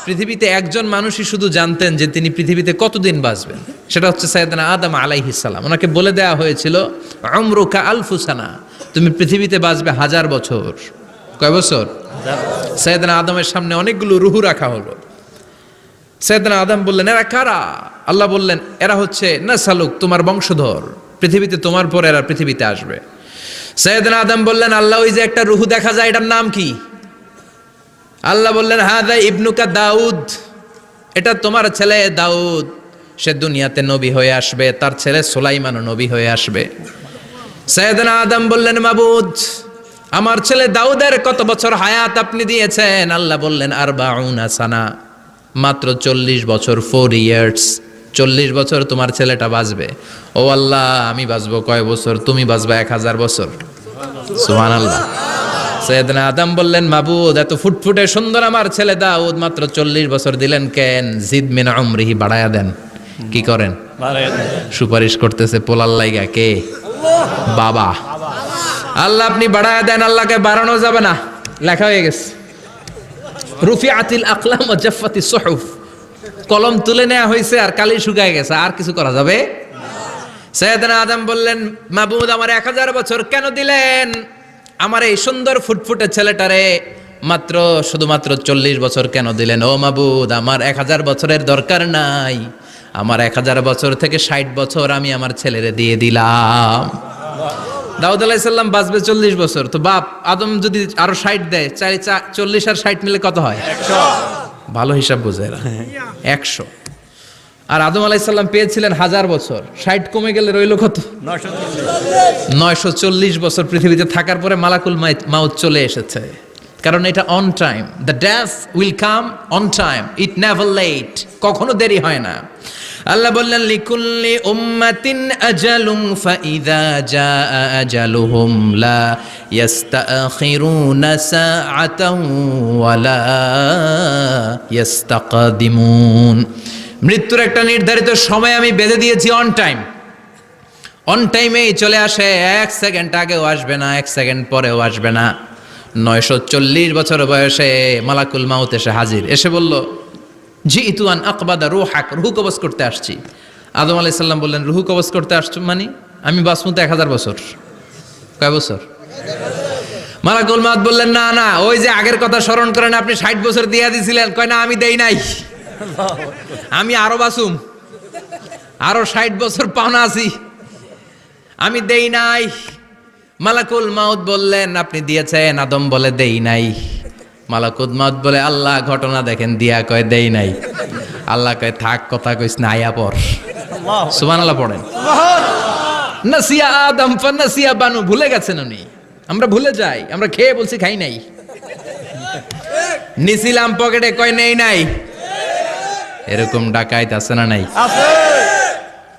পৃথিবীতে একজন মানুষই শুধু জানতেন যে তিনি পৃথিবীতে কতদিন বাঁচবেন, সেটা হচ্ছে সাইয়েদনা আদম আলাইহিস সালাম। ওনাকে বলে দেওয়া হয়েছিল উমরুকা আলফু সানা, তুমি পৃথিবীতে বাঁচবে 1000 বছর। কয় বছর? সাইয়েদনা আদমের সামনে অনেকগুলো রুহু রাখা হলো। সাইয়েদনা আদম বললেন, এরা কারা? আল্লাহ বললেন, এরা হচ্ছে নাসালুক, তোমার বংশধর, পৃথিবীতে তোমার পর এরা পৃথিবীতে আসবে। সাইয়েদনা আদম বললেন, আল্লাহ ওই যে একটা রুহু দেখা যায়, এটার নাম কি? আল্লাহ বললেন, হাদা ইবনুকা দাউদ, এটা তোমার ছেলে দাউদ, সে দুনিয়াতে নবী হয়ে আসবে, তার ছেলে সুলাইমানও নবী হয়ে আসবে। সাইয়েদনা আদম বললেন, মাবুদ, আমার ছেলে দাউদের কত বছর হায়াত আপনি দিয়েছেন? আল্লাহ বললেন, 40 সানা, মাত্র 40 বছর, 4 ইয়ার্স, 40 বছর তোমার ছেলেটা বাঁচবে। ও আল্লাহ, আমি বাঁচবো কয় বছর? তুমি বাঁচবা 1000 বছর। সুবহানাল্লাহ। সাইয়েদনা আদম বললেন, মাবুদ, এত ফুটফুটে সুন্দর আমার ছেলে দাউদ, মাত্র 40 বছর দিলেন কেন? জিদ মিন উমরিহি, বাড়ায়া দেন। কি করেন? সুপারিশ করতেছে পোলার লাইগা কে? বাবা। আল্লাহ আপনি বাড়ায়া দেন। আল্লাহকে বাড়ানো যাবে না, লেখা হয়ে গেছে। রুফিআতিল আকলাম ওয়া জাফফাতিস সুহুফ, কলম তুলে নেওয়া হয়েছে আর কালি শুকায় গেছে, আর কিছু করা যাবে? সাইয়েদনা আদম বললেন, মাবুদ, আমার 1000 বছর কেন দিলেন? আমার এই সুন্দর ফুটফুটে ছেলেটারে মাত্র শুধুমাত্র 40 বছর কেন দিলেন? ও মাবুদ, আমার 1000 বছরের দরকার নাই, আমার 1000 বছর থেকে 60 বছর আমি আমার ছেলেরে দিয়ে দিলাম। দাউদ আলাইহিস সালাম বাঁচবে 40 বছর, তো বাপ আদম যদি আরো 60 দেয়, 40 আর 60 মিলে কত হয়? 100। ভালো হিসাব বোঝে না, 100। আর আদম আলাইহিস সালাম পেয়েছিলেন 1000 বছর, 60 কমে গেলে রইল কত? 940 বছর পৃথিবীতে থাকার পরে মালাকুল মাউত চলে এসেছে। কারণ এটা on time, the death will come on time, it never late, কখনো দেরি হয় না। আল্লাহ বললেন, লিকুল্লি উম্মাতিন আজালুন ফাইযা জাআ আজালুহুম লা ইস্তাখিরুনা সাআতান ওয়া লা ইস্তাকদিমুন। মৃত্যুর একটা নির্ধারিত সময় আমি বেঁধে দিয়েছি, অন টাইম, অন টাইমেই চলে আসে, 1 সেকেন্ড আগেও আসবে না, 1 সেকেন্ড পরেও আসবে না। 940 বছর বয়সে মালাকুল মাউত এসে হাজির, এসে বলল, জিইতু আন আকবাদা রূহাক, রূহ কবজ করতে আসছি। আদম আলাইহিস সালাম বললেন, রূহ কবজ করতে আসছো মানে? আমি বাঁচবো তো 1000 বছর। কয় বছর? মালাকুল মাউত বললেন, না না, ওই যে আগের কথা স্মরণ করেন, আপনি 60 বছর দিয়ে দিয়েছিলেন। কয় না, আমি দেই নাই, আমি আরো বাঁচুম, আরো 60 বছর পাওনা আছি, আমি দেই নাই। মালাকুল মাউত বললেন, আপনি দিয়েছেন? আদম বলে, দেই নাই। মালাকুল মাউত বলে, আল্লাহ ঘটনা দেখেন, দিয়া কয় দেই নাই। আল্লাহ কয়, থাক, কথা কইস না, আয়া পর। সুবহানাল্লাহ পড়েন। নাসিয়া আদম ফানাসিয়া বানু, ভুলে গেছেন উনি, আমরা ভুলে যাই, আমরা খেয়ে বলছি খাই নাই, নিছিলাম পকেটে, কয় নেই নাই। এরকম ডাকাইত আছে না নাই?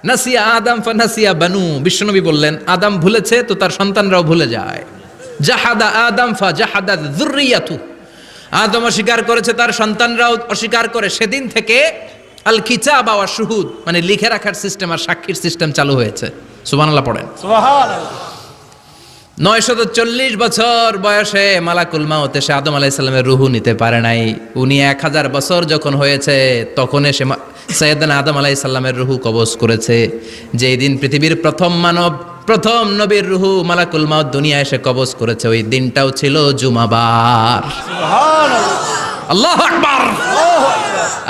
নাসিয়া আদম ফানাসিয়া বানু, বিশ্বনবী বললেন, আদম ভুলেছে তো তার সন্তানরাও ভুলে যায়। জাহাদা আদম ফা জাহাদা যুররিয়াতু, আদম অস্বীকার করেছে, তার সন্তানরাও অস্বীকার করে। সেদিন থেকে আল কিতাব ওয়া শুহুদ, মানে লিখে রাখার সিস্টেম আর সাক্ষীর সিস্টেম চালু হয়েছে। সুবহানাল্লাহ পড়েন। সুবহানাল্লাহ। 940 বছর বয়সে মালাকুল মাউত এসে আদম আলাইহিস সালামের রূহ নিতে পারে নাই। উনি 1000 বছর যখন হয়েছে তখন এসে সাইয়েদনা আদম আলাইহিস সালামের রূহ কবজ করেছে। যেই দিন পৃথিবীর প্রথম মানব, প্রথম নবীর রূহ মালাকুল মাউত দুনিয়া এসে কবজ করেছে, ওই দিনটাও ছিল জুমাবার। সুবহানাল্লাহ, আল্লাহু আকবার।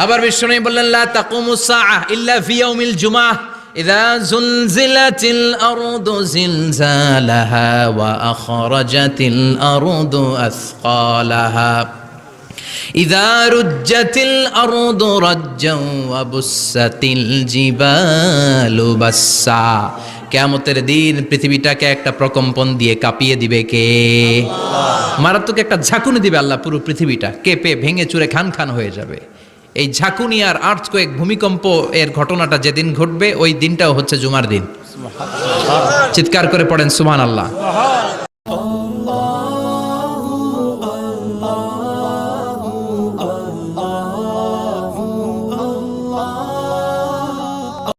আবার বিশ্বনবী বললেন, লা তাকুমুস সাআহ ইল্লা ফি ইয়াউমিল জুমআহ ইযা যুলজিলাতিল আরদু জিলজালাহা ওয়া আখরাজাতিল আরদু আসকালাহা ইযা রুজ্জাতিল আরদু রাজ্জান ওয়া বুসাতিল জিবালু বাসসা। কিয়ামতের দিন পৃথিবীটাকে একটা প্রকম্পন দিয়ে কাঁপিয়ে দিবে কে? আল্লাহ। মারাত্মক একটা ঝাঁকুনি দিবে আল্লাহ, পুরো পৃথিবীটা কেঁপে ভেঙে চুরে খান খান হয়ে যাবে। এই ঝাঁকুনি আর আর্থকোয়েক, ভূমিকম্প এর ঘটনাটা যেদিন ঘটবে ওই দিনটাও হচ্ছে জুমার দিন। চিৎকার করে পড়েন সুবহানাল্লাহ।